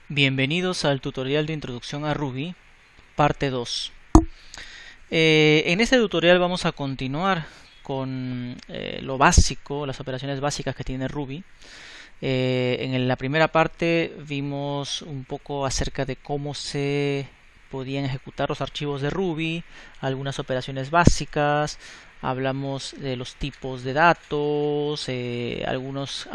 Bienvenidos al tutorial de introducción a Ruby, parte 2. En este tutorial vamos a continuar con lo básico, las operaciones básicas que tiene Ruby. En la primera parte vimos un poco acerca de cómo se podían ejecutar los archivos de Ruby, algunas operaciones básicas, hablamos de los tipos de datos, algunos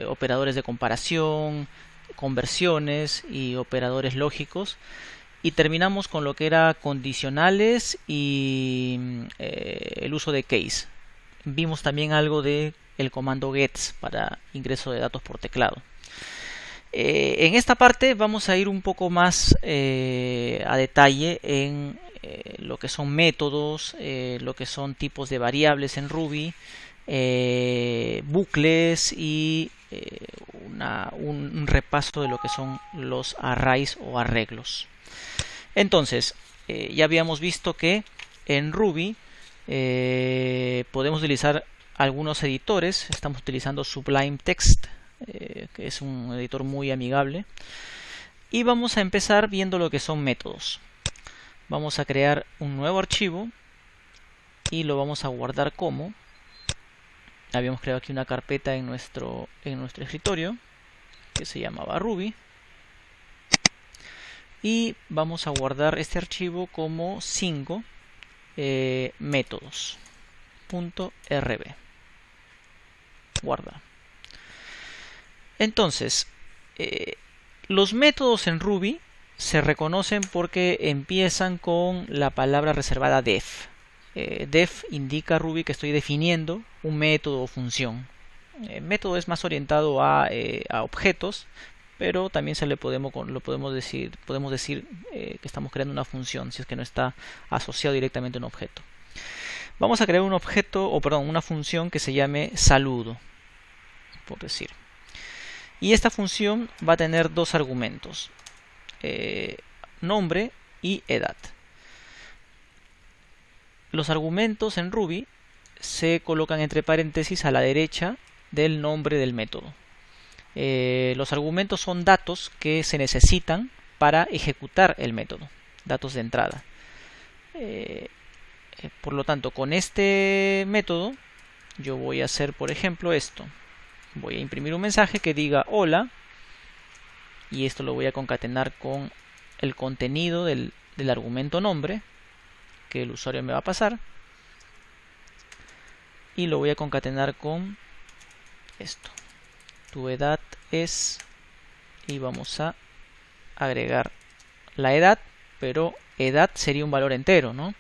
operadores de comparación, conversiones y operadores lógicos, y terminamos con lo que era condicionales y el uso de case. Vimos también algo de el comando gets para ingreso de datos por teclado. En esta parte vamos a ir un poco más a detalle en lo que son métodos, lo que son tipos de variables en Ruby, bucles y un repaso de lo que son los arrays o arreglos. Entonces, ya habíamos visto que en Ruby podemos utilizar algunos editores. Estamos utilizando Sublime Text, que es un editor muy amigable. Y vamos a empezar viendo lo que son métodos. Vamos a crear un nuevo archivo y lo vamos a guardar como. Habíamos creado aquí una carpeta en nuestro escritorio que se llamaba Ruby. Y vamos a guardar este archivo como 5 métodos.rb. Guarda. Entonces, los métodos en Ruby se reconocen porque empiezan con la palabra reservada def. Def indica a Ruby que estoy definiendo un método o función. El método es más orientado a objetos, pero también podemos decir que estamos creando una función si es que no está asociado directamente a un objeto. Vamos a crear un objeto, una función que se llame saludo, por decir. Y esta función va a tener dos argumentos, nombre y edad. Los argumentos en Ruby se colocan entre paréntesis a la derecha del nombre del método. Los argumentos son datos que se necesitan para ejecutar el método, datos de entrada. Por lo tanto, con este método yo voy a hacer, por ejemplo, esto. Voy a imprimir un mensaje que diga hola, y esto lo voy a concatenar con el contenido del argumento nombre que el usuario me va a pasar, y lo voy a concatenar con esto. Tu edad es, y vamos a agregar la edad, pero edad sería un valor entero, ¿no?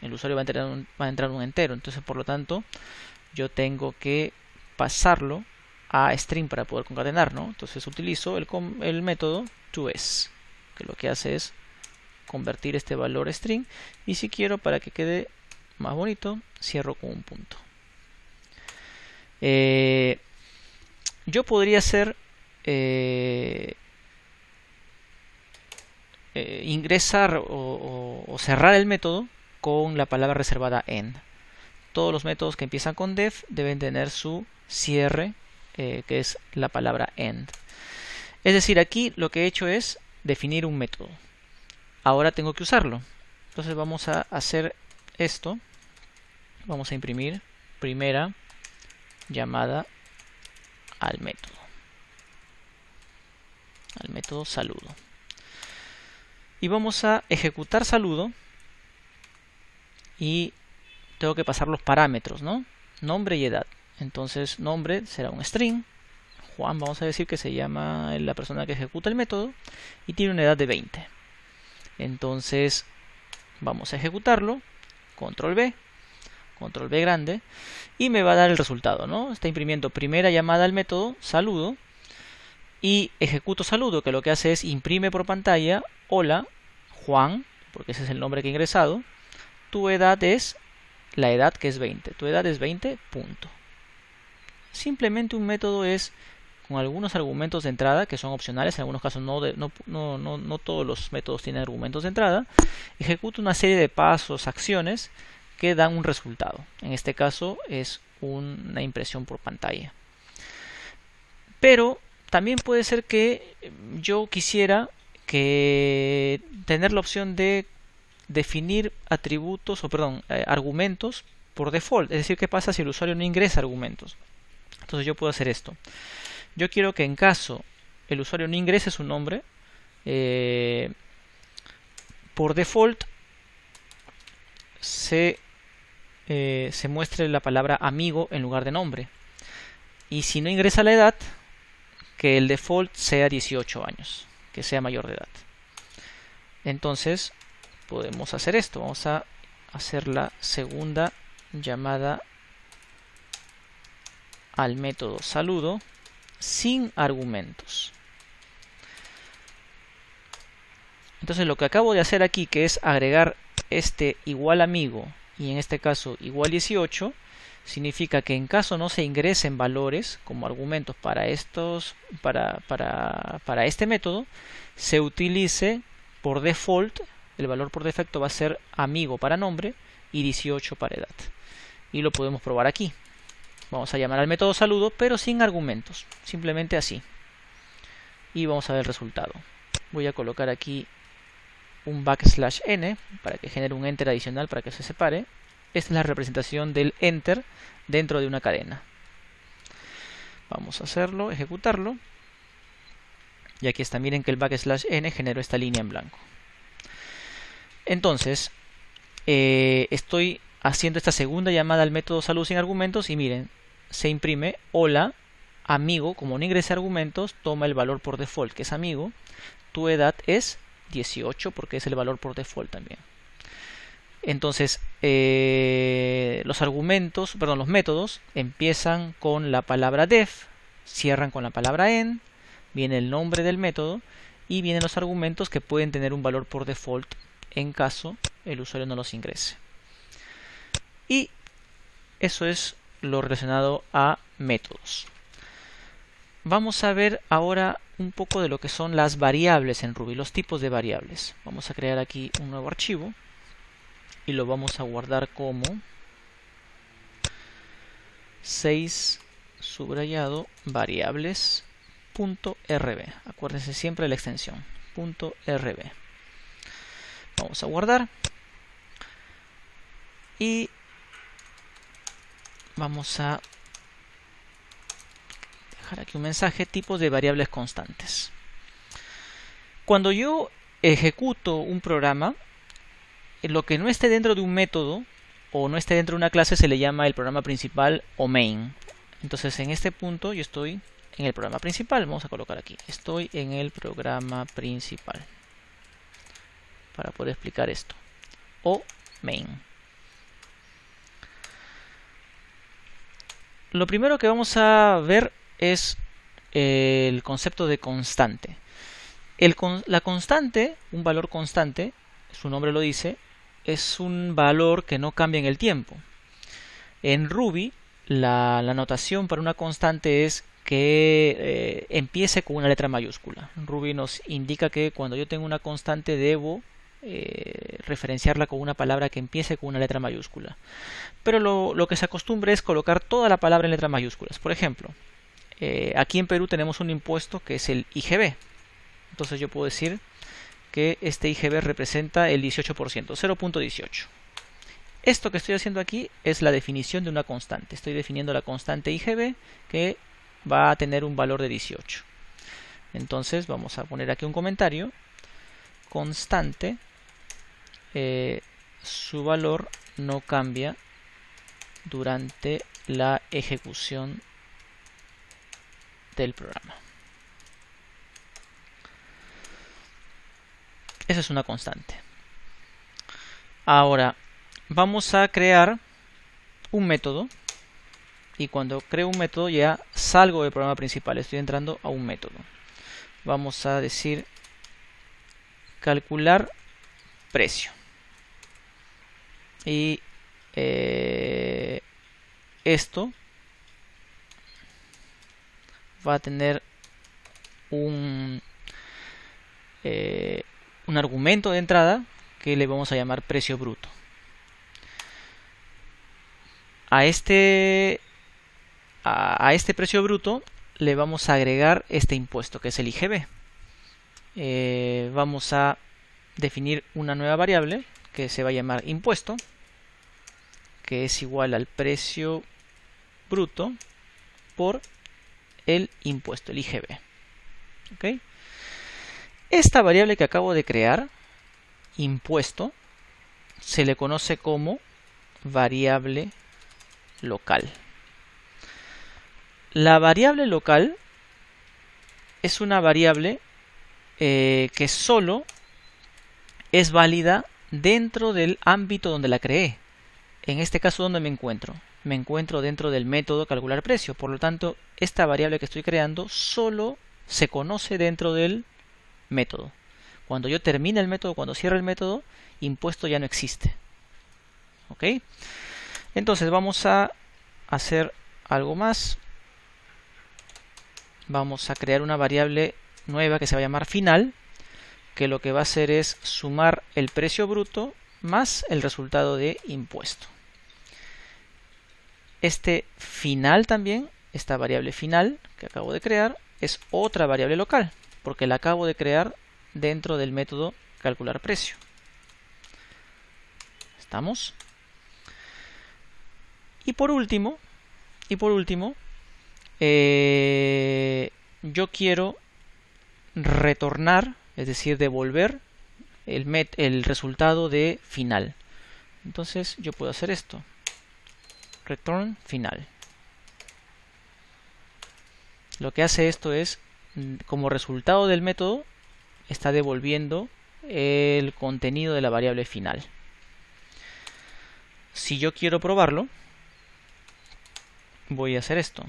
El usuario va a entrar un entero, entonces por lo tanto yo tengo que pasarlo a string para poder concatenar, ¿no? Entonces utilizo el método toIs, que lo que hace es convertir este valor string, y si quiero, para que quede más bonito, cierro con un punto. Yo podría hacer ingresar o cerrar el método con la palabra reservada end. Todos los métodos que empiezan con def deben tener su cierre, que es la palabra end. Es decir, aquí lo que he hecho es definir un método. Ahora tengo que usarlo. Entonces vamos a hacer esto. Vamos a imprimir primera llamada al método saludo. Y vamos a ejecutar saludo. Y tengo que pasar los parámetros, ¿no? Nombre y edad. Entonces nombre será un string. Juan, vamos a decir que se llama la persona que ejecuta el método, y tiene una edad de 20. Entonces vamos a ejecutarlo, control B grande, y me va a dar el resultado, ¿no? Está imprimiendo primera llamada al método saludo, y ejecuto saludo, que lo que hace es imprime por pantalla hola Juan, porque ese es el nombre que he ingresado. Tu edad es la edad, que es 20. Tu edad es 20, punto. Simplemente un método es con algunos argumentos de entrada que son opcionales. En algunos casos no todos los métodos tienen argumentos de entrada. Ejecuta una serie de pasos, acciones que dan un resultado. En este caso es una impresión por pantalla. Pero también puede ser que yo quisiera tener la opción de definir atributos, argumentos por default. Es decir, ¿qué pasa si el usuario no ingresa argumentos? Entonces yo puedo hacer esto. Yo quiero que en caso el usuario no ingrese su nombre, por default se muestre la palabra amigo en lugar de nombre. Y si no ingresa la edad, que el default sea 18 años, que sea mayor de edad. Entonces podemos hacer esto. Vamos a hacer la segunda llamada al método saludo sin argumentos. Entonces lo que acabo de hacer aquí, que es agregar este igual amigo y en este caso igual 18, significa que en caso no se ingresen valores como argumentos para este método, se utilice por default, el valor por defecto va a ser amigo para nombre y 18 para edad. Y lo podemos probar aquí. Vamos a llamar al método saludo, pero sin argumentos, simplemente así. Y vamos a ver el resultado. Voy a colocar aquí un \n para que genere un enter adicional para que se separe. Esta es la representación del enter dentro de una cadena. Vamos a hacerlo, ejecutarlo. Y aquí está, miren que el \n generó esta línea en blanco. Entonces, estoy haciendo esta segunda llamada al método salud sin argumentos y miren, se imprime hola, amigo, como no ingrese argumentos, toma el valor por default, que es amigo. Tu edad es 18 porque es el valor por default también. Entonces los métodos empiezan con la palabra def, cierran con la palabra en, viene el nombre del método y vienen los argumentos que pueden tener un valor por default en caso el usuario no los ingrese. Y eso es lo relacionado a métodos. Vamos a ver ahora un poco de lo que son las variables en Ruby, los tipos de variables. Vamos a crear aquí un nuevo archivo y lo vamos a guardar como 6 subrayado variables.rb. Acuérdense siempre de la extensión .rb. Vamos a guardar y vamos a dejar aquí un mensaje: tipos de variables constantes. Cuando yo ejecuto un programa, lo que no esté dentro de un método o no esté dentro de una clase se le llama el programa principal o main. Entonces en este punto yo estoy en el programa principal. Vamos a colocar aquí: estoy en el programa principal, para poder explicar esto, o main. Lo primero que vamos a ver es el concepto de constante. La constante, un valor constante, su nombre lo dice, es un valor que no cambia en el tiempo. En Ruby, la notación para una constante es que empiece con una letra mayúscula. Ruby nos indica que cuando yo tengo una constante debo referenciarla con una palabra que empiece con una letra mayúscula. Pero lo que se acostumbra es colocar toda la palabra en letras mayúsculas. Por ejemplo, aquí en Perú tenemos un impuesto que es el IGB. Entonces yo puedo decir que este IGB representa el 18%, 0.18. Esto que estoy haciendo aquí es la definición de una constante. Estoy definiendo la constante IGB que va a tener un valor de 18. Entonces vamos a poner aquí un comentario: constante, su valor no cambia durante la ejecución del programa. Esa es una constante. Ahora vamos a crear un método, y cuando creo un método ya salgo del programa principal, estoy entrando a un método. Vamos a decir calcular precio, y esto va a tener un argumento de entrada que le vamos a llamar precio bruto. A este precio bruto le vamos a agregar este impuesto que es el IGB. Vamos a definir una nueva variable que se va a llamar impuesto, que es igual al precio bruto por el impuesto, el IGB. ¿Okay? Esta variable que acabo de crear, impuesto, se le conoce como variable local. La variable local es una variable que solo es válida dentro del ámbito donde la creé. En este caso, ¿dónde me encuentro? Me encuentro dentro del método calcular precio. Por lo tanto, esta variable que estoy creando solo se conoce dentro del método. Cuando yo termine el método, cuando cierre el método, impuesto ya no existe. ¿Ok? Entonces vamos a hacer algo más. Vamos a crear una variable nueva que se va a llamar final, que lo que va a hacer es sumar el precio bruto más el resultado de impuesto. Este final también, esta variable final que acabo de crear, es otra variable local, porque la acabo de crear dentro del método calcular precio. ¿Estamos? Y por último, yo quiero retornar, es decir, devolver el resultado de final. Entonces yo puedo hacer esto, return final. Lo que hace esto es, como resultado del método, está devolviendo el contenido de la variable final. Si yo quiero probarlo, voy a hacer esto,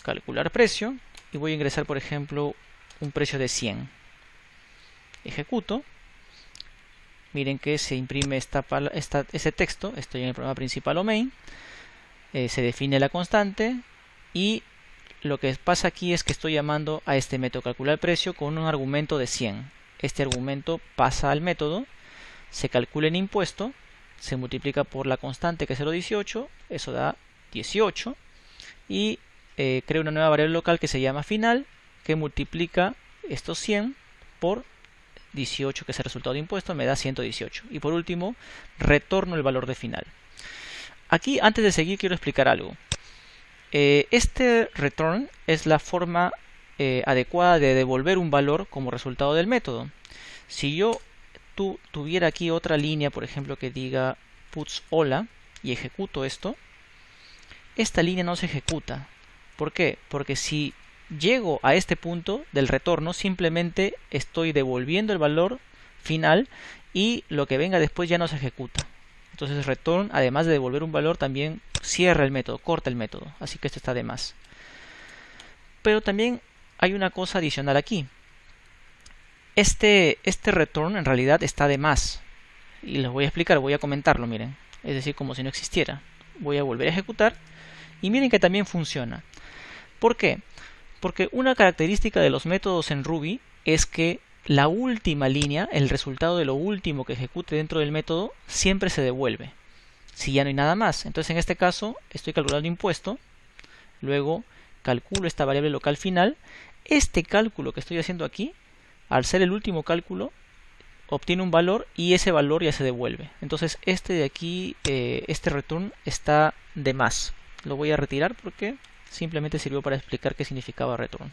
calcular precio, y voy a ingresar, por ejemplo, un precio de 100. Ejecuto. Miren que se imprime ese texto. Estoy en el programa principal o main. Se define la constante y lo que pasa aquí es que estoy llamando a este método calcular precio con un argumento de 100. Este argumento pasa al método, se calcula en impuesto, se multiplica por la constante que es 0,18, eso da 18 y creo una nueva variable local que se llama final, que multiplica estos 100 por 18, que es el resultado de impuesto, me da 118. Y por último, retorno el valor de final. Aquí, antes de seguir, quiero explicar algo. Este return es la forma adecuada de devolver un valor como resultado del método. Si yo tuviera aquí otra línea, por ejemplo, que diga puts hola y ejecuto esto, esta línea no se ejecuta. ¿Por qué? Porque si llego a este punto del retorno, simplemente estoy devolviendo el valor final y lo que venga después ya no se ejecuta. Entonces return, además de devolver un valor, también cierra el método, corta el método. Así que esto está de más. Pero también hay una cosa adicional aquí. Este return en realidad está de más. Y les voy a explicar, voy a comentarlo, miren. Es decir, como si no existiera. Voy a volver a ejecutar. Y miren que también funciona. ¿Por qué? Porque una característica de los métodos en Ruby es que la última línea, el resultado de lo último que ejecute dentro del método, siempre se devuelve. Si ya no hay nada más. Entonces en este caso estoy calculando impuesto. Luego calculo esta variable local final. Este cálculo que estoy haciendo aquí, al ser el último cálculo, obtiene un valor y ese valor ya se devuelve. Entonces este de aquí, este return está de más. Lo voy a retirar porque simplemente sirvió para explicar qué significaba return.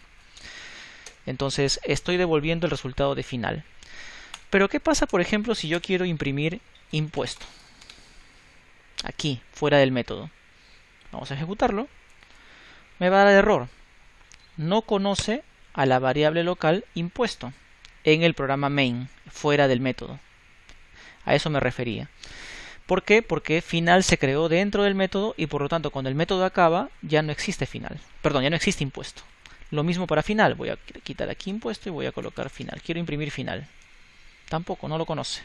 Entonces estoy devolviendo el resultado de final. Pero ¿qué pasa, por ejemplo, si yo quiero imprimir impuesto? Aquí, fuera del método. Vamos a ejecutarlo. Me va a dar error. No conoce a la variable local impuesto en el programa main, fuera del método. A eso me refería. ¿Por qué? Porque final se creó dentro del método y por lo tanto cuando el método acaba ya no existe final. Perdón, ya no existe impuesto. Lo mismo para final. Voy a quitar aquí impuesto y voy a colocar final. Quiero imprimir final. Tampoco, no lo conoce.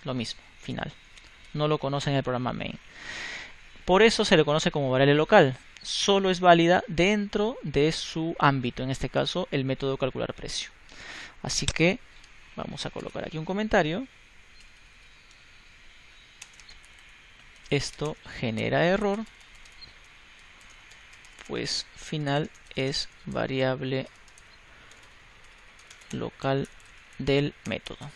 Lo mismo, final. No lo conoce en el programa main. Por eso se le conoce como variable local. Solo es válida dentro de su ámbito. En este caso, el método calcular precio. Así que vamos a colocar aquí un comentario. Esto genera error pues final es variable local del método.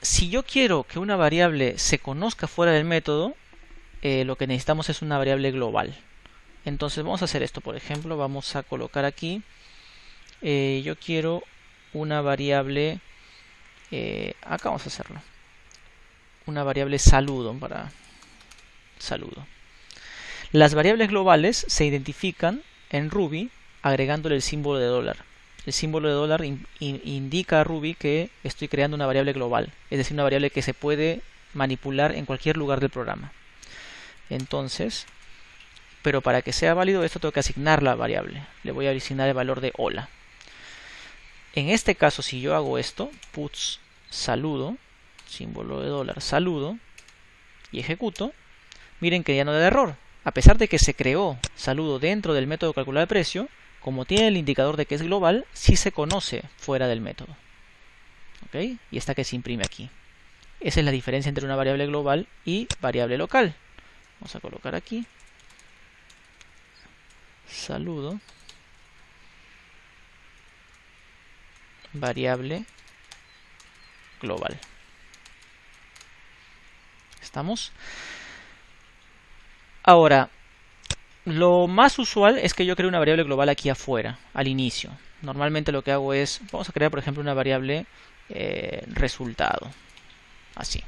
Si yo quiero que una variable se conozca fuera del método, lo que necesitamos es una variable global. Entonces vamos a hacer esto. Por ejemplo, vamos a colocar aquí, yo quiero una variable, acá vamos a hacerlo, una variable saludo para saludo. Las variables globales se identifican en Ruby agregándole el símbolo de dólar. El símbolo de dólar indica a Ruby que estoy creando una variable global, es decir, una variable que se puede manipular en cualquier lugar del programa. Entonces, pero para que sea válido esto tengo que asignar la variable. Le voy a asignar el valor de hola. En este caso, si yo hago esto, puts saludo, símbolo de dólar saludo, y ejecuto, miren que ya no da error. A pesar de que se creó saludo dentro del método calcular el precio, como tiene el indicador de que es global, sí se conoce fuera del método. ¿Ok? Y esta que se imprime aquí. Esa es la diferencia entre una variable global y variable local. Vamos a colocar aquí saludo variable global. ¿Estamos? Ahora, lo más usual es que yo cree una variable global aquí afuera, al inicio. Normalmente lo que hago es, vamos a crear por ejemplo una variable resultado, así.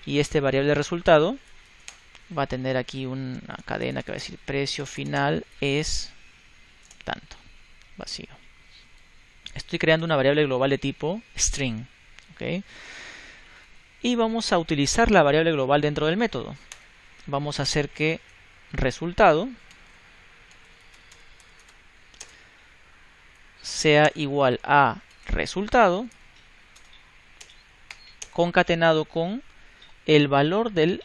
Y este variable resultado va a tener aquí una cadena que va a decir precio final es tanto, vacío. Estoy creando una variable global de tipo string, ¿ok? Y vamos a utilizar la variable global dentro del método. Vamos a hacer que resultado sea igual a resultado concatenado con el valor del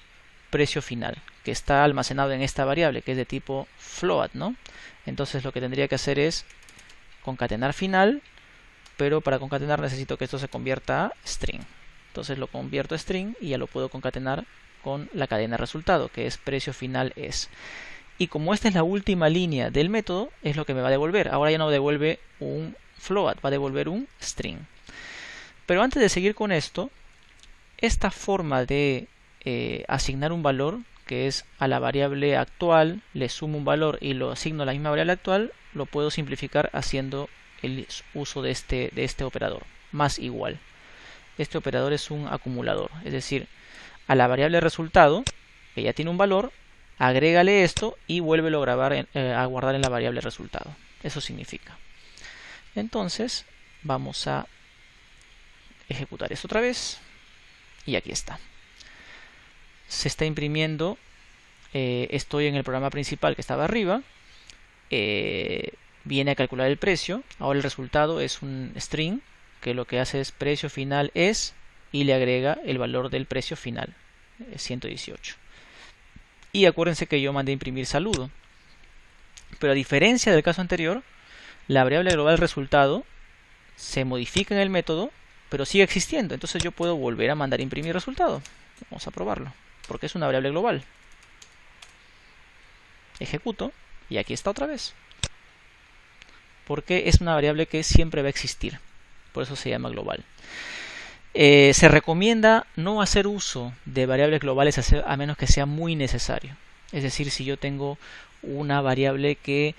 precio final que está almacenado en esta variable que es de tipo float, ¿no? Entonces lo que tendría que hacer es concatenar final, pero para concatenar necesito que esto se convierta a string. Entonces lo convierto a string y ya lo puedo concatenar con la cadena resultado, que es precio final es. Y como esta es la última línea del método, es lo que me va a devolver. Ahora ya no devuelve un float, va a devolver un string. Pero antes de seguir con esto, esta forma de asignar un valor, que es a la variable actual, le sumo un valor y lo asigno a la misma variable actual, lo puedo simplificar haciendo el uso de este operador, más igual. Este operador es un acumulador, es decir, a la variable resultado, que ya tiene un valor, agrégale esto y vuélvelo a guardar en la variable resultado. Eso significa. Entonces, vamos a ejecutar esto otra vez. Y aquí está. Se está imprimiendo. Estoy en el programa principal que estaba arriba. Viene a calcular el precio. Ahora el resultado es un string, que lo que hace es precio final es, y le agrega el valor del precio final, 118. Y acuérdense que yo mandé a imprimir saludo. Pero a diferencia del caso anterior, la variable global resultado se modifica en el método, pero sigue existiendo. Entonces yo puedo volver a mandar a imprimir resultado. Vamos a probarlo, porque es una variable global. Ejecuto, y aquí está otra vez. Porque es una variable que siempre va a existir. Por eso se llama global. Se recomienda no hacer uso de variables globales a menos que sea muy necesario. Es decir, si yo tengo una variable que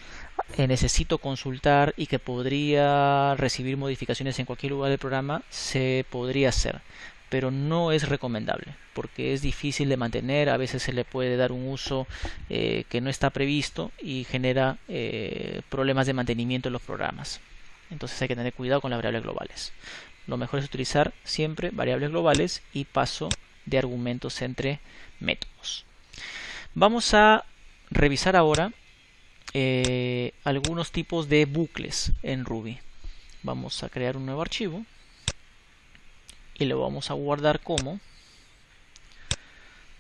necesito consultar y que podría recibir modificaciones en cualquier lugar del programa, se podría hacer. Pero no es recomendable porque es difícil de mantener. A veces se le puede dar un uso que no está previsto y genera problemas de mantenimiento en los programas. Entonces hay que tener cuidado con las variables globales. Lo mejor es utilizar siempre variables globales y paso de argumentos entre métodos. Vamos a revisar ahora algunos tipos de bucles en Ruby. Vamos a crear un nuevo archivo y lo vamos a guardar como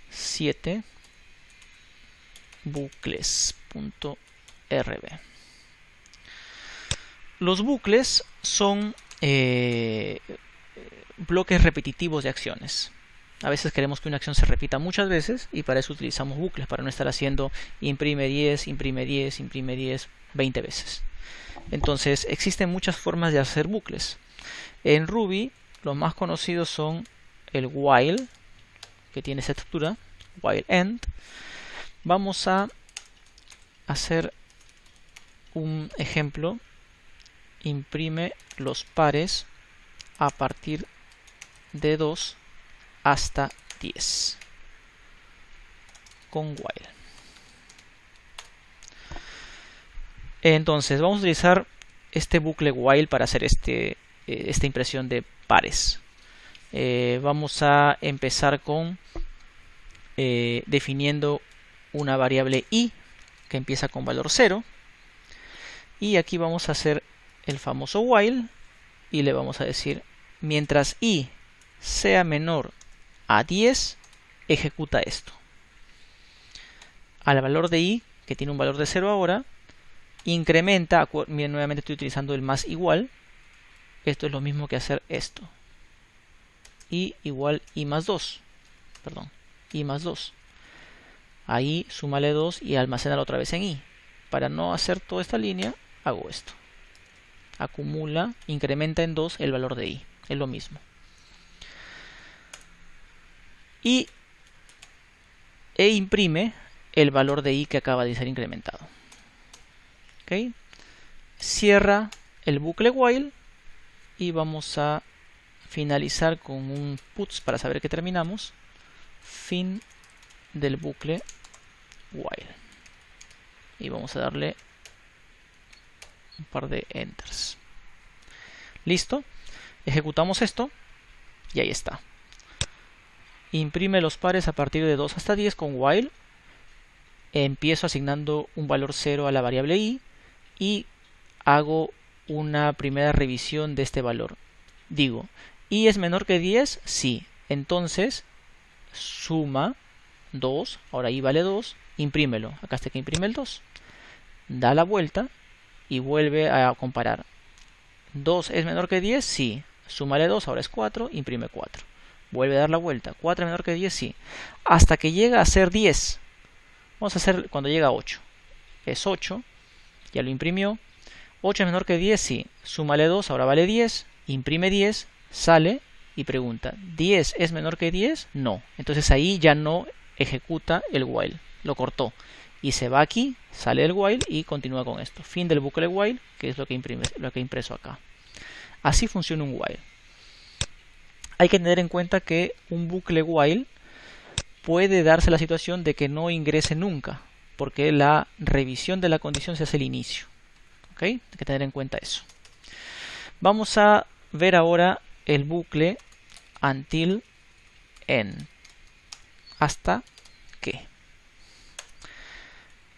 7 bucles.rb. Los bucles son bloques repetitivos de acciones. A veces queremos que una acción se repita muchas veces y para eso utilizamos bucles, para no estar haciendo imprime 10, imprime 10, imprime 10 20 veces. Entonces existen muchas formas de hacer bucles. En Ruby los más conocidos son el while, que tiene esta estructura, while end. Vamos a hacer un ejemplo. Imprime los pares a partir de 2 hasta 10 con while. Entonces vamos a utilizar este bucle while para hacer esta impresión de pares. Vamos a empezar con definiendo una variable i que empieza con valor 0, y aquí vamos a hacer el famoso while y le vamos a decir mientras i sea menor a 10 ejecuta esto. Al valor de i, que tiene un valor de 0 ahora, incrementa, miren, nuevamente estoy utilizando el más igual, esto es lo mismo que hacer esto, i igual i más 2, perdón, i más 2, ahí súmale 2 y almacénalo otra vez en i. Para no hacer toda esta línea hago esto, acumula, incrementa en 2 el valor de i, es lo mismo, y imprime el valor de i que acaba de ser incrementado. ¿Okay? Cierra el bucle while y vamos a finalizar con un puts para saber que terminamos. Fin del bucle while. Y vamos a darle un par de enters. Listo. Ejecutamos esto y ahí está. Imprime los pares a partir de 2 hasta 10 con while. Empiezo asignando un valor 0 a la variable i y hago una primera revisión de este valor. Digo, i es menor que 10, sí. Entonces, suma 2, ahora i vale 2, imprímelo. Acá está que imprime el 2. Da la vuelta y vuelve a comparar. 2 es menor que 10, sí. Súmale 2, ahora es 4, imprime 4. Vuelve a dar la vuelta. 4 es menor que 10, sí. Hasta que llega a ser 10. Vamos a hacer cuando llega a 8. Es 8. Ya lo imprimió. 8 es menor que 10, sí. Súmale 2, ahora vale 10. Imprime 10, sale y pregunta, ¿10 es menor que 10? No. Entonces ahí ya no ejecuta el while. Lo cortó. Y se va aquí, sale el while y continúa con esto. Fin del bucle while, que es lo que he impreso acá. Así funciona un while. Hay que tener en cuenta que un bucle while puede darse la situación de que no ingrese nunca, porque la revisión de la condición se hace al inicio. ¿Ok? Hay que tener en cuenta eso. Vamos a ver ahora el bucle until end. ¿Hasta qué?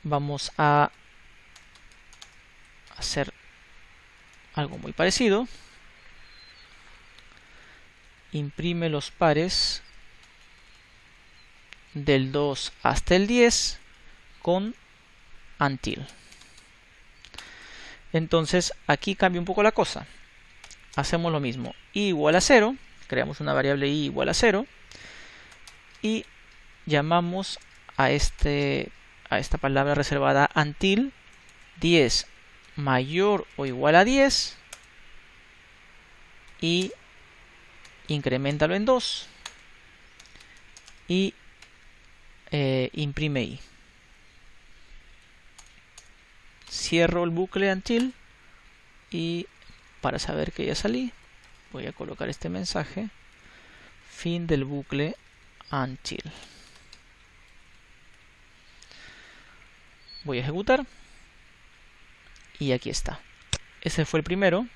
Vamos a hacer algo muy parecido. Imprime los pares del 2 hasta el 10 con until. Entonces aquí cambia un poco la cosa. Hacemos lo mismo. I igual a 0. Creamos una variable i igual a 0. Y llamamos a esta palabra reservada until 10 mayor o igual a 10. Y increméntalo en 2 y imprime i. Cierro el bucle until y para saber que ya salí voy a colocar este mensaje: fin del bucle until. Voy a ejecutar y aquí está. Ese fue el primero,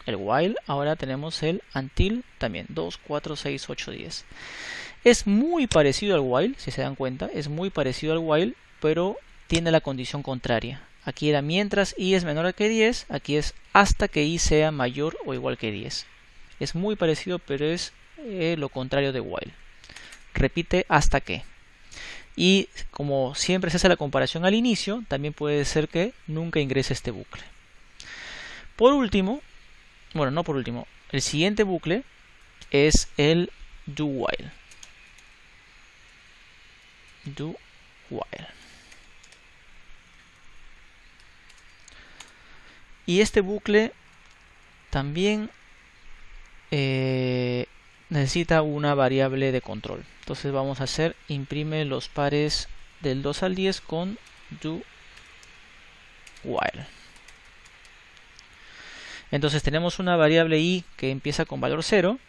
el while. Ahora tenemos el until también, 2, 4, 6, 8, 10. Es muy parecido al while, si se dan cuenta, es muy parecido al while, pero tiene la condición contraria. Aquí era mientras i es menor que 10, aquí es hasta que i sea mayor o igual que 10. Es muy parecido, pero es lo contrario de while. Repite hasta que. Y como siempre se hace la comparación al inicio, también puede ser que nunca ingrese este bucle. Por último, bueno, no por último, el siguiente bucle es el do while. do while. Y este bucle también necesita una variable de control. Entonces vamos a hacer imprime los pares del 2 al 10 con do while. Entonces tenemos una variable i que empieza con valor 0.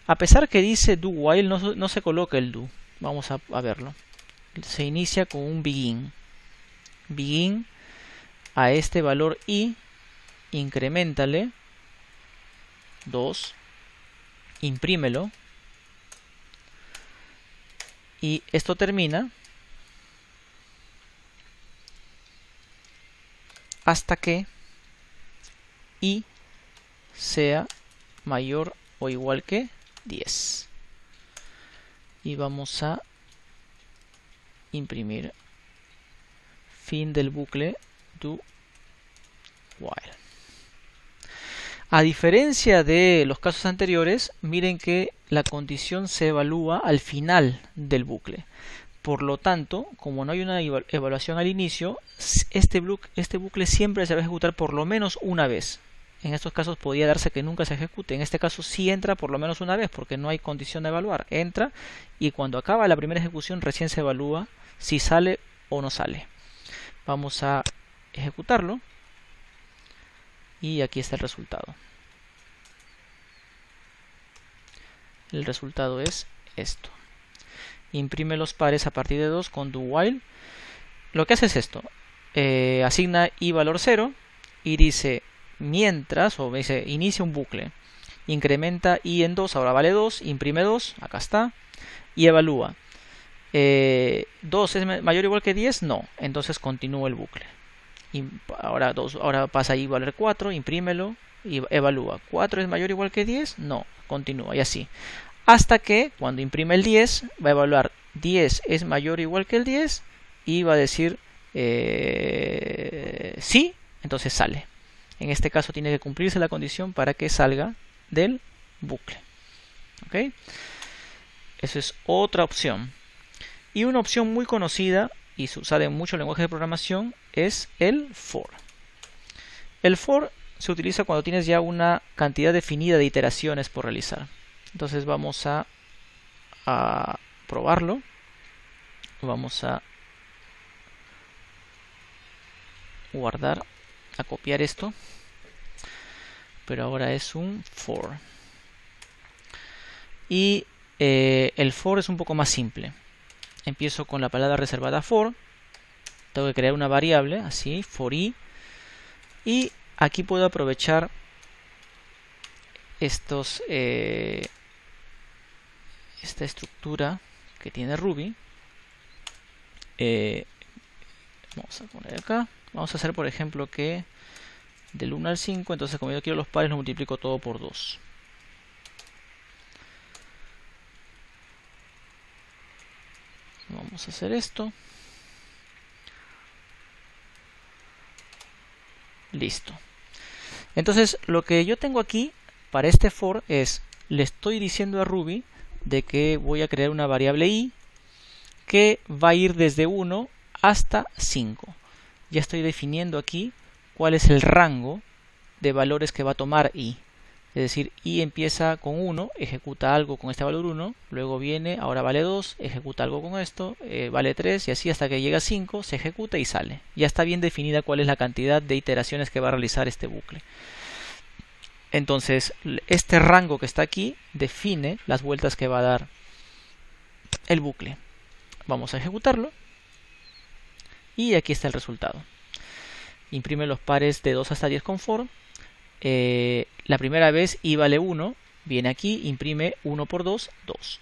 A pesar que dice do while, no se coloca el do. Vamos a verlo. Se inicia con un begin. Begin a este valor i, increméntale 2, imprímelo, y esto termina hasta que i sea mayor o igual que 10. Y vamos a imprimir fin del bucle do while. A diferencia de los casos anteriores, miren que la condición se evalúa al final del bucle. Por lo tanto, como no hay una evaluación al inicio, este bucle siempre se va a ejecutar por lo menos una vez. En estos casos podría darse que nunca se ejecute. En este caso sí entra por lo menos una vez porque no hay condición de evaluar. Entra y cuando acaba la primera ejecución recién se evalúa si sale o no sale. Vamos a ejecutarlo. Y aquí está el resultado. El resultado es esto. Imprime los pares a partir de 2 con do while. Lo que hace es esto. Asigna i valor 0 y dice mientras, o dice inicia un bucle. Incrementa i en 2, ahora vale 2, imprime 2, acá está. Y evalúa. 2 es mayor o igual que 10, no. Entonces continúa el bucle. Ahora pasa i valer 4, imprímelo y evalúa. 4 es mayor o igual que 10, no, continúa y así. Hasta que cuando imprime el 10 va a evaluar 10 es mayor o igual que el 10 y va a decir sí, entonces sale. En este caso tiene que cumplirse la condición para que salga del bucle. ¿Ok? Eso es otra opción. Y una opción muy conocida y se usa en muchos lenguajes de programación es el for. El for se utiliza cuando tienes ya una cantidad definida de iteraciones por realizar. Entonces vamos a probarlo. Vamos a guardar, a copiar esto. Pero ahora es un for. Y el for es un poco más simple. Empiezo con la palabra reservada for. Tengo que crear una variable, así, for i. Y aquí puedo aprovechar esta estructura que tiene Ruby. Vamos a poner acá. Vamos a hacer, por ejemplo, que del 1 al 5, entonces como yo quiero los pares, lo multiplico todo por 2. Vamos a hacer esto. Listo. Entonces lo que yo tengo aquí para este for es, le estoy diciendo a Ruby de que voy a crear una variable i que va a ir desde 1 hasta 5. Ya estoy definiendo aquí cuál es el rango de valores que va a tomar i. Es decir, i empieza con 1, ejecuta algo con este valor 1, luego viene, ahora vale 2, ejecuta algo con esto, vale 3 y así hasta que llega a 5, se ejecuta y sale. Ya está bien definida cuál es la cantidad de iteraciones que va a realizar este bucle. Entonces, este rango que está aquí define las vueltas que va a dar el bucle. Vamos a ejecutarlo y aquí está el resultado. Imprime los pares de 2 hasta 10 con for. La primera vez i vale 1, viene aquí, imprime 1 por 2, 2.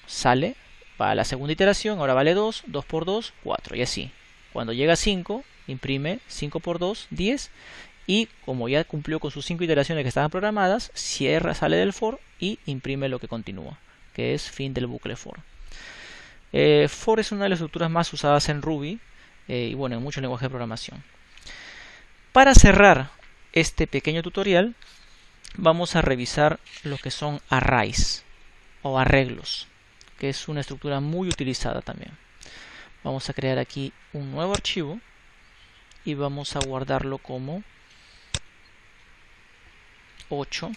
Sale, va a la segunda iteración, ahora vale 2, 2 por 2, 4 y así. Cuando llega a 5, imprime 5 por 2, 10 y como ya cumplió con sus 5 iteraciones que estaban programadas, cierra, sale del for y imprime lo que continúa, que es fin del bucle for. For es una de las estructuras más usadas en Ruby y bueno, en muchos lenguajes de programación. Para cerrar este pequeño tutorial, vamos a revisar lo que son arrays o arreglos, que es una estructura muy utilizada también. Vamos a crear aquí un nuevo archivo y vamos a guardarlo como 8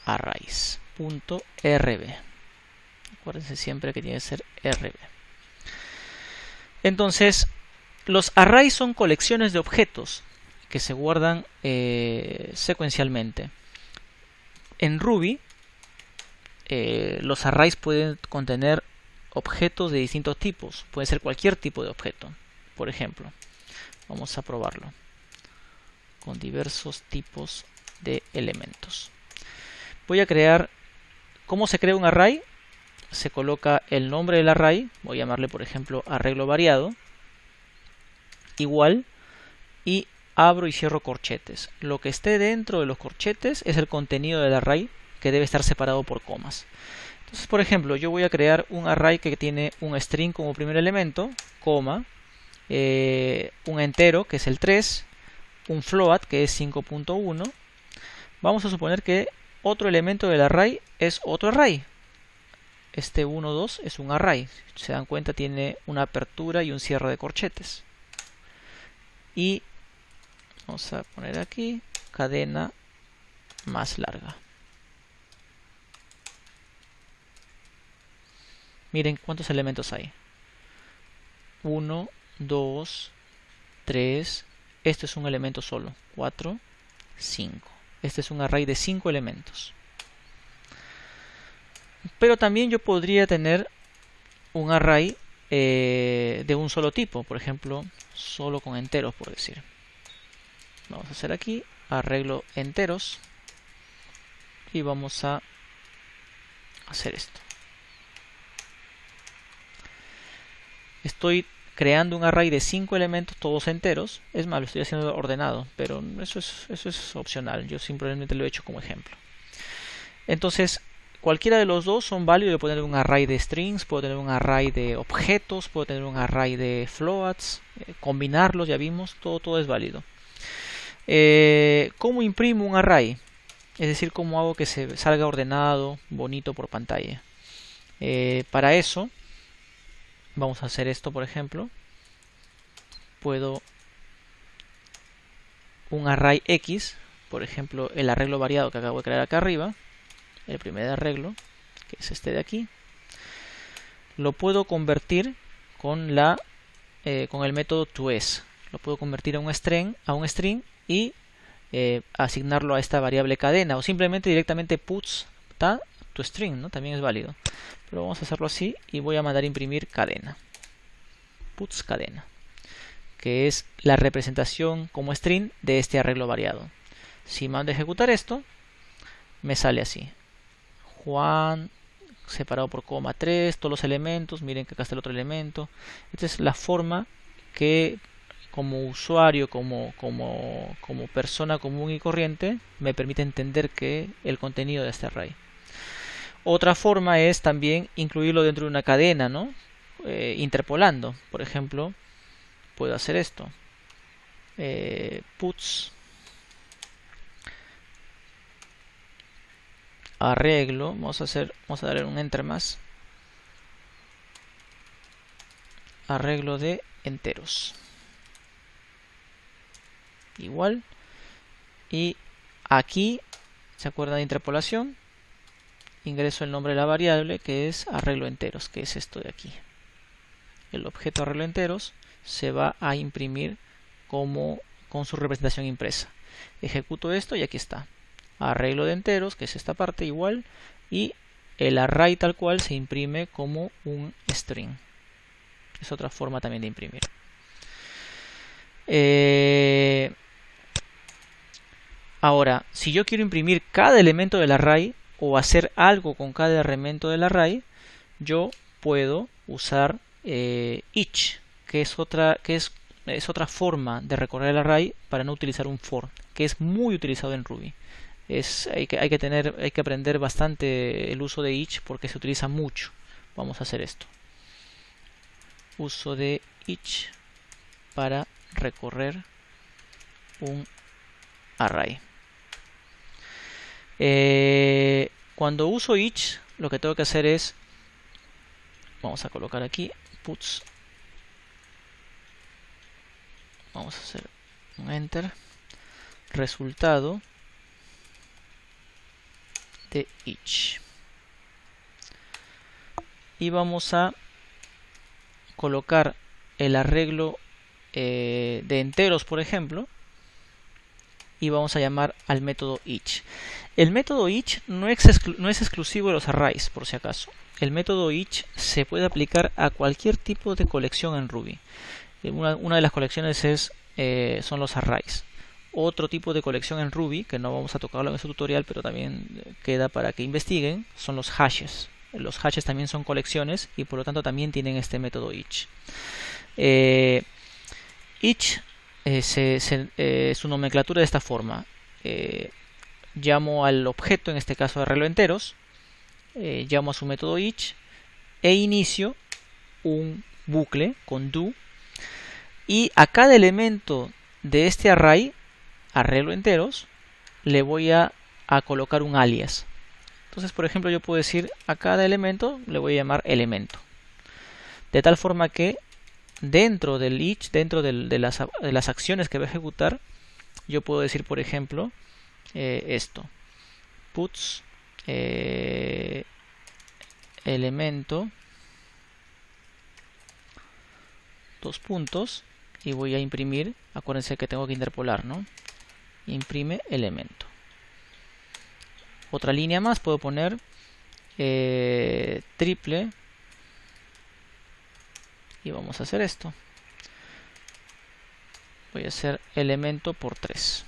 arrays.rb. Acuérdense siempre que tiene que ser rb. Entonces, los arrays son colecciones de objetos que se guardan secuencialmente. En Ruby, los arrays pueden contener objetos de distintos tipos. Puede ser cualquier tipo de objeto. Por ejemplo, vamos a probarlo con diversos tipos de elementos. Voy a crear, ¿cómo se crea un array? Se coloca el nombre del array, voy a llamarle por ejemplo arreglo variado, igual, y abro y cierro corchetes. Lo que esté dentro de los corchetes es el contenido del array, que debe estar separado por comas. Entonces, por ejemplo, yo voy a crear un array que tiene un string como primer elemento, coma, un entero que es el 3, un float que es 5.1. Vamos a suponer que otro elemento del array es otro array. Este 1, 2 es un array. Si se dan cuenta, tiene una apertura y un cierre de corchetes. Y vamos a poner aquí cadena más larga. Miren cuántos elementos hay. 1, 2, 3. Este es un elemento solo. 4, 5. Este es un array de 5 elementos. Pero también yo podría tener un array de un solo tipo. Por ejemplo, solo con enteros, por decir. Vamos a hacer aquí arreglo enteros. Y vamos a hacer esto. Estoy creando un array de 5 elementos, todos enteros. Es más, lo estoy haciendo ordenado, pero eso es opcional. Yo simplemente lo he hecho como ejemplo. Entonces, cualquiera de los dos son válidos. Yo puedo tener un array de strings, puedo tener un array de objetos, puedo tener un array de floats, combinarlos, ya vimos, todo es válido. ¿Cómo imprimo un array? Es decir, cómo hago que se salga ordenado, bonito por pantalla. Para eso, vamos a hacer esto, por ejemplo. Puedo un array X, por ejemplo, el arreglo variado que acabo de crear acá arriba, el primer arreglo, que es este de aquí, lo puedo convertir con el método toIs. Lo puedo convertir a un string y asignarlo a esta variable cadena, o simplemente directamente puts toString, ¿no? También es válido. Pero vamos a hacerlo así y voy a mandar a imprimir cadena. Puts cadena, que es la representación como string de este arreglo variado. Si mando a ejecutar esto, me sale así. Juan, separado por coma 3, todos los elementos, miren que acá está el otro elemento. Esta es la forma que como usuario, como persona común y corriente, me permite entender que el contenido de este array. Otra forma es también incluirlo dentro de una cadena, ¿no? Interpolando. Por ejemplo, puedo hacer esto. Puts arreglo. Vamos a darle un enter más. Arreglo de enteros. Igual. Y aquí, ¿se acuerdan de interpolación? Ingreso el nombre de la variable, que es arreglo enteros, que es esto de aquí. El objeto arreglo enteros se va a imprimir con su representación impresa. Ejecuto esto y aquí está. Arreglo de enteros, que es esta parte igual, y el array tal cual se imprime como un string. Es otra forma también de imprimir. Ahora, si yo quiero imprimir cada elemento del array o hacer algo con cada elemento del array, yo puedo usar each, que es otra forma de recorrer el array para no utilizar un for, que es muy utilizado en Ruby. Hay que aprender bastante el uso de each porque se utiliza mucho. Vamos a hacer esto. Uso de each para recorrer un array. Cuando uso each, lo que tengo que hacer es Vamos a colocar aquí puts. Vamos a hacer un enter. Resultado de each. Y vamos a colocar el arreglo de enteros, por ejemplo, y vamos a llamar al método each. El método each no es exclusivo de los arrays, por si acaso. El método each se puede aplicar a cualquier tipo de colección en Ruby. Una de las colecciones son los arrays. Otro tipo de colección en Ruby, que no vamos a tocarlo en este tutorial, pero también queda para que investiguen, son los hashes. Los hashes también son colecciones y por lo tanto también tienen este método each. Each, su nomenclatura de esta forma. Llamo al objeto, en este caso arreglo enteros, llamo a su método each e inicio un bucle con do, y a cada elemento de este array, arreglo enteros, le voy a colocar un alias. Entonces, por ejemplo, yo puedo decir a cada elemento le voy a llamar elemento, de tal forma que dentro del each, dentro de las acciones que va a ejecutar, yo puedo decir, por ejemplo, esto, puts elemento, dos puntos, y voy a imprimir. Acuérdense que tengo que interpolar, ¿no? Imprime elemento. Otra línea más, puedo poner triple, y vamos a hacer esto. Voy a hacer elemento por 3.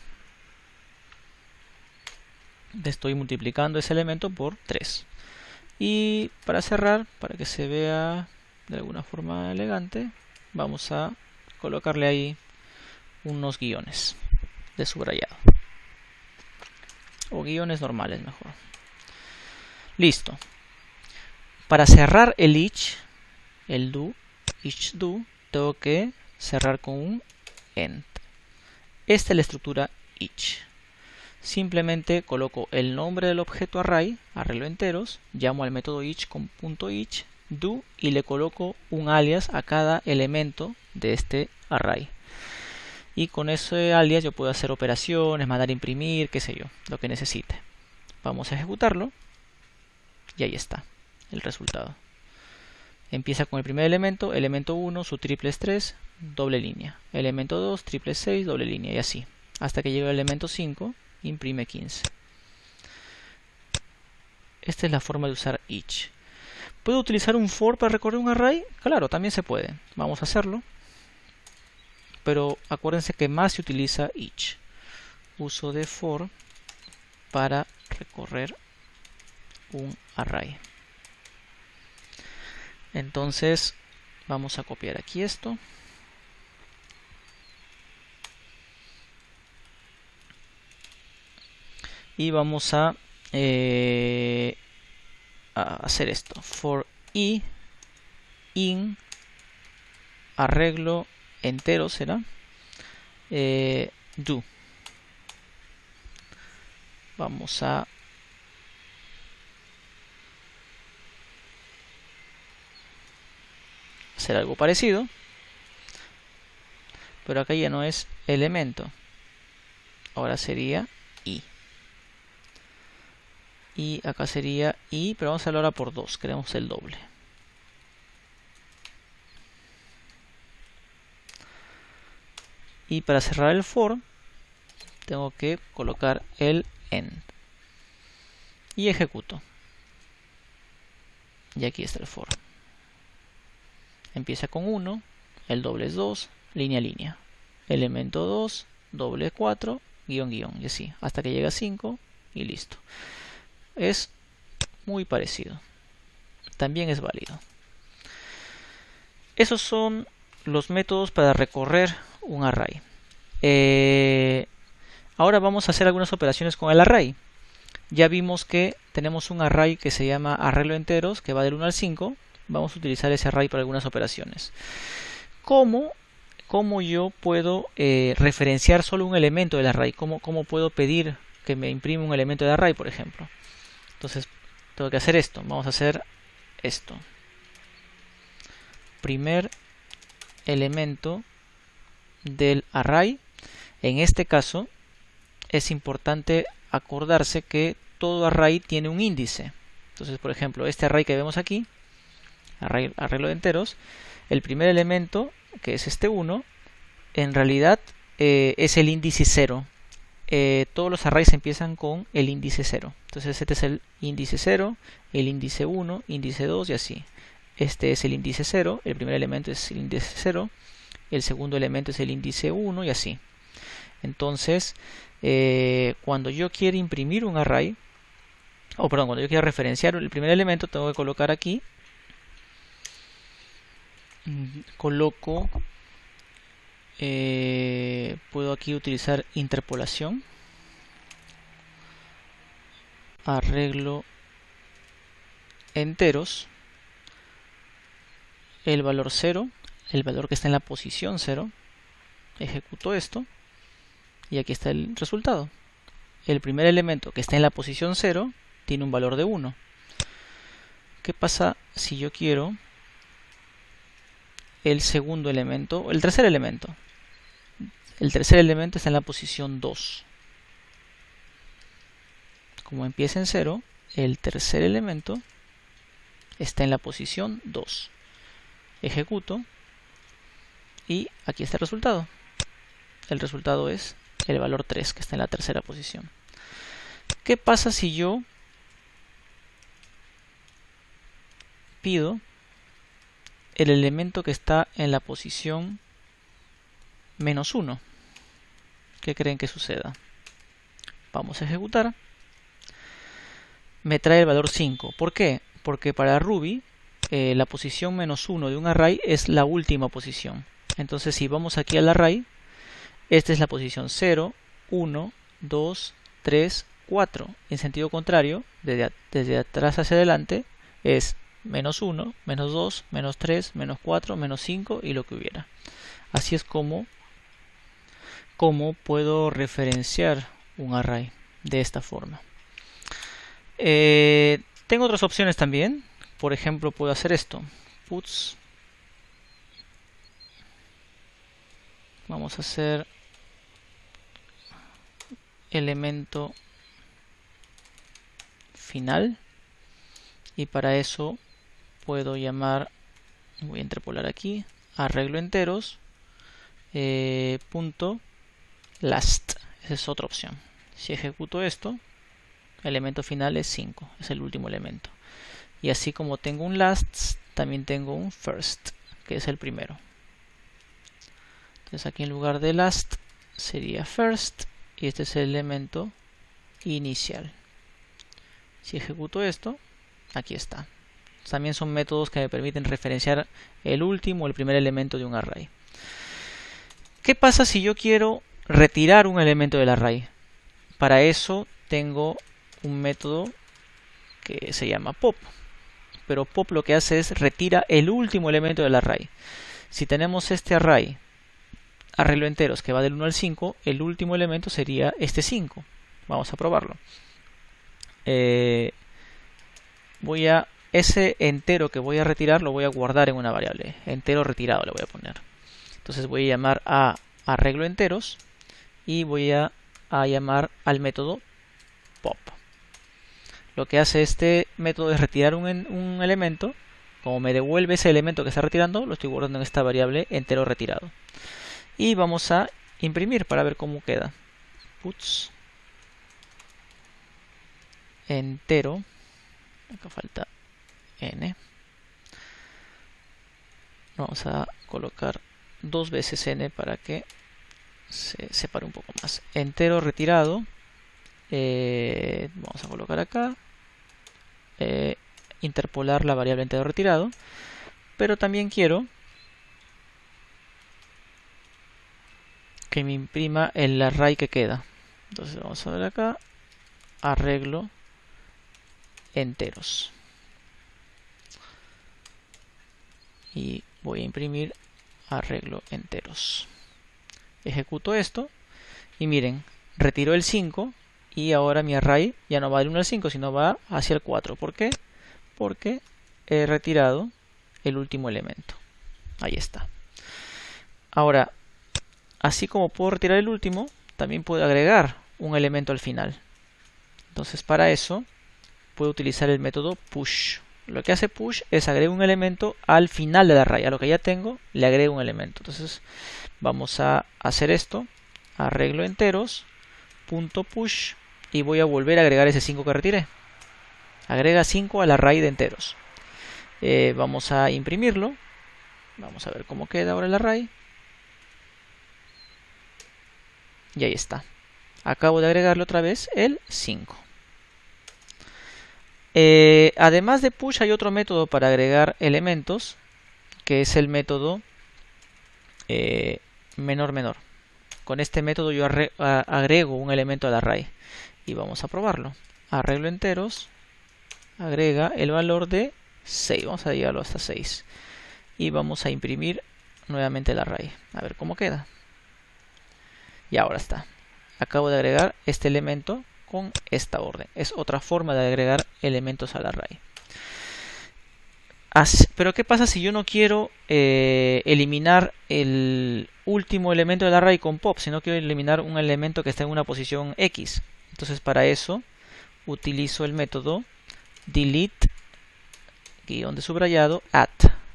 Estoy multiplicando ese elemento por 3. Y para cerrar, para que se vea de alguna forma elegante, vamos a colocarle ahí unos guiones de subrayado, o guiones normales mejor. Listo. Para cerrar el each, el do, each do, tengo que cerrar con un end. Esta es la estructura each. Simplemente coloco el nombre del objeto array, arreglo enteros, llamo al método each con punto each, do, y le coloco un alias a cada elemento de este array. Y con ese alias yo puedo hacer operaciones, mandar a imprimir, qué sé yo, lo que necesite. Vamos a ejecutarlo y ahí está el resultado. Empieza con el primer elemento, elemento 1, su triple es 3, doble línea. Elemento 2, triple es 6, doble línea, y así. Hasta que llegue el elemento 5, imprime 15. Esta es la forma de usar each. ¿Puedo utilizar un for para recorrer un array? Claro, también se puede. Vamos a hacerlo. Pero acuérdense que más se utiliza each. Uso de for para recorrer un array. Entonces vamos a copiar aquí esto. Y vamos a hacer esto. For i in arreglo entero será do. Vamos a hacer algo parecido, pero acá ya no es elemento, ahora sería i. Y acá sería i, pero vamos a hacerlo ahora por 2, queremos el doble. Y para cerrar el for, tengo que colocar el end. Y ejecuto. Y aquí está el for. Empieza con 1, el doble es 2, línea a línea. Elemento 2, doble 4, guión guión, y así, hasta que llega a 5 y listo. Es muy parecido. También es válido. Esos son los métodos para recorrer un array. Ahora vamos a hacer algunas operaciones con el array. Ya vimos que tenemos un array que se llama arreglo enteros, que va del 1 al 5. Vamos a utilizar ese array para algunas operaciones. ¿Cómo yo puedo referenciar solo un elemento del array? ¿Cómo puedo pedir que me imprima un elemento de array, por ejemplo? Entonces tengo que hacer esto. Vamos a hacer esto. primer elemento del array. En este caso es importante acordarse que todo array tiene un índice. Entonces, por ejemplo, este array que vemos aquí, arreglo de enteros, el primer elemento, que es este 1, en realidad es el índice 0. Todos los arrays empiezan con el índice 0. Entonces este es el índice 0, el índice 1, índice 2 y así. Este es el índice 0, el primer elemento es el índice 0, el segundo elemento es el índice 1 y así. Entonces, cuando yo quiero imprimir un array, cuando yo quiero referenciar el primer elemento, tengo que colocar aquí, coloco, puedo aquí utilizar interpolación, arreglo enteros, el valor 0, el valor que está en la posición 0, ejecuto esto y aquí está el resultado. El primer elemento que está en la posición 0 tiene un valor de 1. ¿Qué pasa si yo quiero el segundo elemento, el tercer elemento? El tercer elemento está en la posición 2. Como empieza en 0, el tercer elemento está en la posición 2. Ejecuto y aquí está el resultado. El resultado es el valor 3, que está en la tercera posición. ¿Qué pasa si yo pido el elemento que está en la posición menos 1? ¿Qué creen que suceda? Vamos a ejecutar. Me trae el valor 5. ¿Por qué? Porque para Ruby la posición menos 1 de un array es la última posición. Entonces si vamos aquí al array, esta es la posición 0, 1, 2, 3, 4. En sentido contrario, desde atrás hacia adelante es menos 1, menos 2, menos 3, menos 4, menos 5 y lo que hubiera. Así es como puedo referenciar un array de esta forma. Tengo otras opciones también. Por ejemplo, puedo hacer esto. Puts. Vamos a hacer elemento final. Y para eso puedo llamar, voy a interpolar aquí, arreglo enteros, punto last. Esa es otra opción. Si ejecuto esto, el elemento final es 5, es el último elemento. Y así como tengo un last, también tengo un first, que es el primero. Entonces aquí en lugar de last sería first, y este es el elemento inicial. Si ejecuto esto, aquí está. También son métodos que me permiten referenciar el último o el primer elemento de un array. ¿Qué pasa si yo quiero retirar un elemento del array? Para eso tengo un método que se llama pop. Pero pop lo que hace es retira el último elemento del array. Si tenemos este array, arreglo enteros, que va del 1 al 5, el último elemento sería este 5. Vamos a probarlo. Ese entero que voy a retirar lo voy a guardar en una variable. Entero retirado le voy a poner. Entonces voy a llamar a arreglo enteros y voy a llamar al método pop. Lo que hace este método es retirar un elemento. Como me devuelve ese elemento que está retirando, lo estoy guardando en esta variable entero retirado. Y vamos a imprimir para ver cómo queda. Puts entero, acá falta n. Vamos a colocar 2 veces n para que se separe un poco más. Entero retirado, vamos a colocar acá, interpolar la variable entero retirado, pero también quiero que me imprima el array que queda. Entonces vamos a ver acá, arreglo enteros. Y voy a imprimir arreglo enteros. Ejecuto esto y miren, retiró el 5 y ahora mi array ya no va del 1 al 5, sino va hacia el 4. ¿Por qué? Porque he retirado el último elemento. Ahí está. Ahora, así como puedo retirar el último, también puedo agregar un elemento al final. Entonces, para eso puedo utilizar el método push. Lo que hace push es agregar un elemento al final de la array. A lo que ya tengo, le agrego un elemento. Entonces, vamos a hacer esto. Arreglo enteros, punto push, y voy a volver a agregar ese 5 que retiré. Agrega 5 al array de enteros. Vamos a imprimirlo. Vamos a ver cómo queda ahora el array. Y ahí está. Acabo de agregarle otra vez el 5. Además de push hay otro método para agregar elementos, que es el método menor menor. Con este método yo agrego un elemento al array y vamos a probarlo. Arreglo enteros, agrega el valor de 6, vamos a llevarlo hasta 6 y vamos a imprimir nuevamente el array, a ver cómo queda. Y ahora está. Acabo de agregar este elemento con esta orden. Es otra forma de agregar elementos al array. Pero ¿qué pasa si yo no quiero eliminar el último elemento del array con pop, sino quiero eliminar un elemento que está en una posición X? Entonces para eso utilizo el método delete guión de subrayado at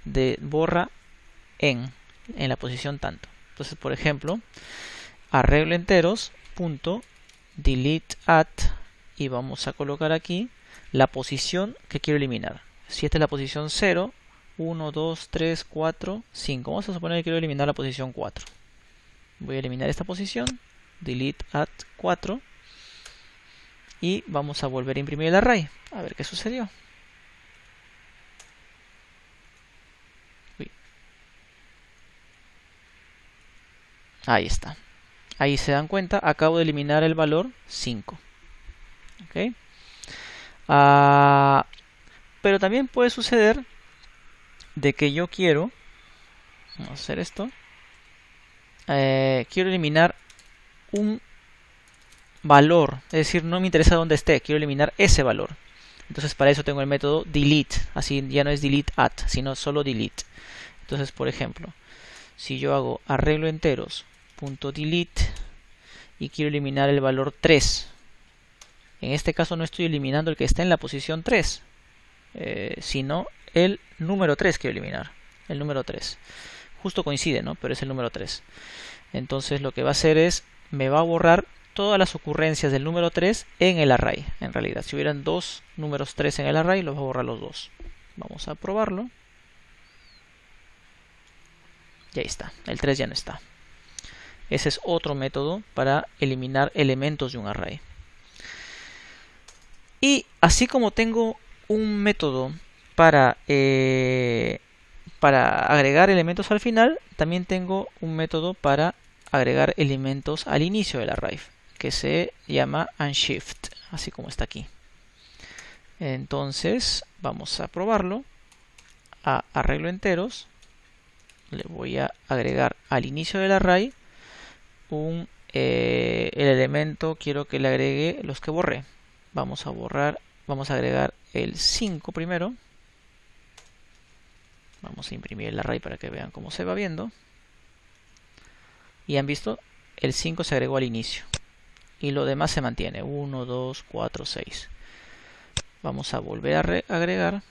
de borra en la posición tanto. Entonces, por ejemplo, arreglo enteros punto delete at y vamos a colocar aquí la posición que quiero eliminar. Si esta es la posición 0, 1, 2, 3, 4, 5. Vamos a suponer que quiero eliminar la posición 4. Voy a eliminar esta posición, delete at 4 y vamos a volver a imprimir el array. A ver qué sucedió. Uy. Ahí está. Ahí se dan cuenta, acabo de eliminar el valor 5. ¿Okay? Pero también puede suceder de que yo quiero, vamos a hacer esto, quiero eliminar un valor, es decir, no me interesa dónde esté, quiero eliminar ese valor. Entonces para eso tengo el método delete, así ya no es delete at, sino solo delete. Entonces, por ejemplo, si yo hago arreglo enteros punto delete y quiero eliminar el valor 3, en este caso no estoy eliminando el que está en la posición 3, sino el número 3 quiero eliminar, el número 3. Justo coincide, ¿no? Pero es el número 3. Entonces lo que va a hacer es, me va a borrar todas las ocurrencias del número 3 en el array. En realidad, si hubieran dos números 3 en el array, los va a borrar los dos. Vamos a probarlo. Y ahí está, el 3 ya no está. Ese es otro método para eliminar elementos de un array. Y así como tengo un método para agregar elementos al final, también tengo un método para agregar elementos al inicio del array, que se llama unshift, así como está aquí. Entonces vamos a probarlo. A arreglo enteros, le voy a agregar al inicio del array el elemento, quiero que le agregue los que borré. Vamos a borrar, vamos a agregar el 5 primero. Vamos a imprimir el array para que vean cómo se va viendo. Y han visto, el 5 se agregó al inicio. Y lo demás se mantiene. 1, 2, 4, 6. Vamos a volver a agregar.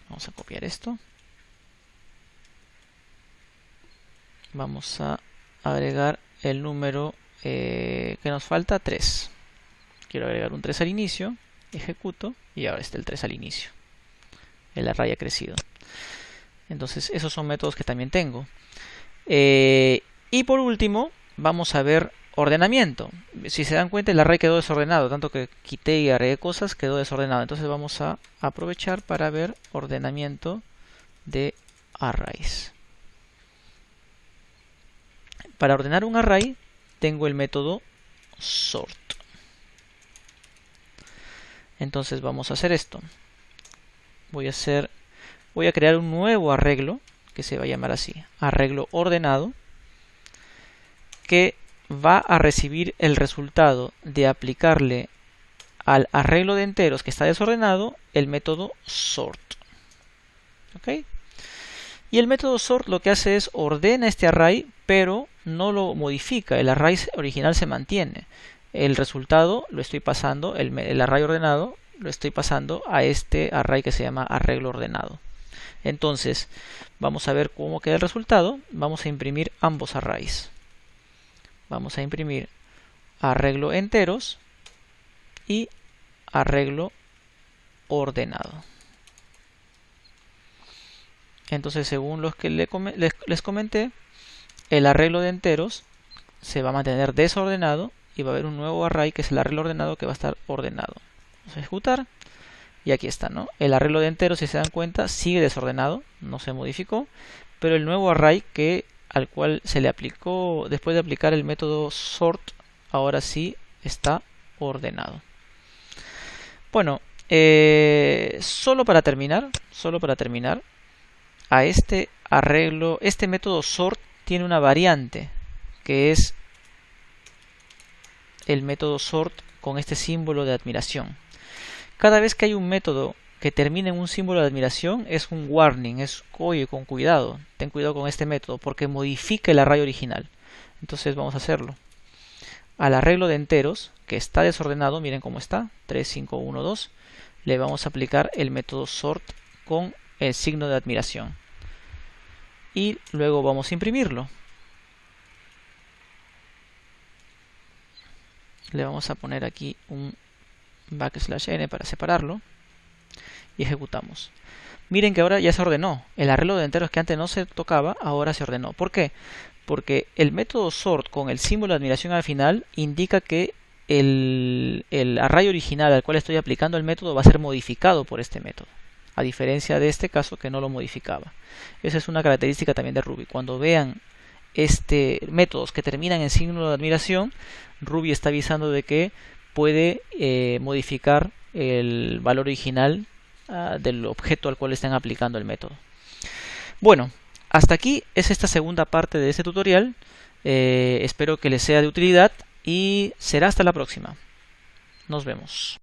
Vamos a copiar esto. Vamos a agregar el número que nos falta, 3. Quiero agregar un 3 al inicio. Ejecuto y ahora está el 3 al inicio. El array ha crecido. Entonces esos son métodos que también tengo. Y por último vamos a ver ordenamiento. Si se dan cuenta, el array quedó desordenado, tanto que quité y agregué cosas, quedó desordenado. Entonces vamos a aprovechar para ver ordenamiento de arrays. Para ordenar un array tengo el método sort. Entonces vamos a hacer esto. Voy a crear un nuevo arreglo que se va a llamar así, arreglo ordenado, que va a recibir el resultado de aplicarle al arreglo de enteros que está desordenado el método sort. ¿Ok? Y el método sort lo que hace es ordena este array, pero no lo modifica. El array original se mantiene. El resultado lo estoy pasando, el array ordenado lo estoy pasando a este array que se llama arreglo ordenado. Entonces, vamos a ver cómo queda el resultado. Vamos a imprimir ambos arrays. Vamos a imprimir arreglo enteros y arreglo ordenado. Entonces, según los que les comenté, el arreglo de enteros se va a mantener desordenado y va a haber un nuevo array que es el arreglo ordenado que va a estar ordenado. Vamos a ejecutar y aquí está, ¿no? El arreglo de enteros, si se dan cuenta, sigue desordenado, no se modificó, pero el nuevo array al cual se le aplicó después de aplicar el método sort, ahora sí está ordenado. Bueno, solo para terminar, a este arreglo, este método sort tiene una variante que es el método sort con este símbolo de admiración. Cada vez que hay un método que termine en un símbolo de admiración es un warning, es oye, con cuidado, ten cuidado con este método porque modifica el array original. Entonces vamos a hacerlo. Al arreglo de enteros, que está desordenado, miren cómo está, 3, 5, 1, 2, le vamos a aplicar el método sort con el signo de admiración. Y luego vamos a imprimirlo. Le vamos a poner aquí un \n para separarlo y ejecutamos. Miren que ahora ya se ordenó. El arreglo de enteros que antes no se tocaba, ahora se ordenó. ¿Por qué? Porque el método sort con el símbolo de admiración al final indica que el array original al cual estoy aplicando el método va a ser modificado por este método, a diferencia de este caso que no lo modificaba. Esa es una característica también de Ruby. Cuando vean métodos que terminan en signo de admiración, Ruby está avisando de que puede modificar el valor original del objeto al cual están aplicando el método. Bueno, hasta aquí es esta segunda parte de este tutorial. Espero que les sea de utilidad y será hasta la próxima. Nos vemos.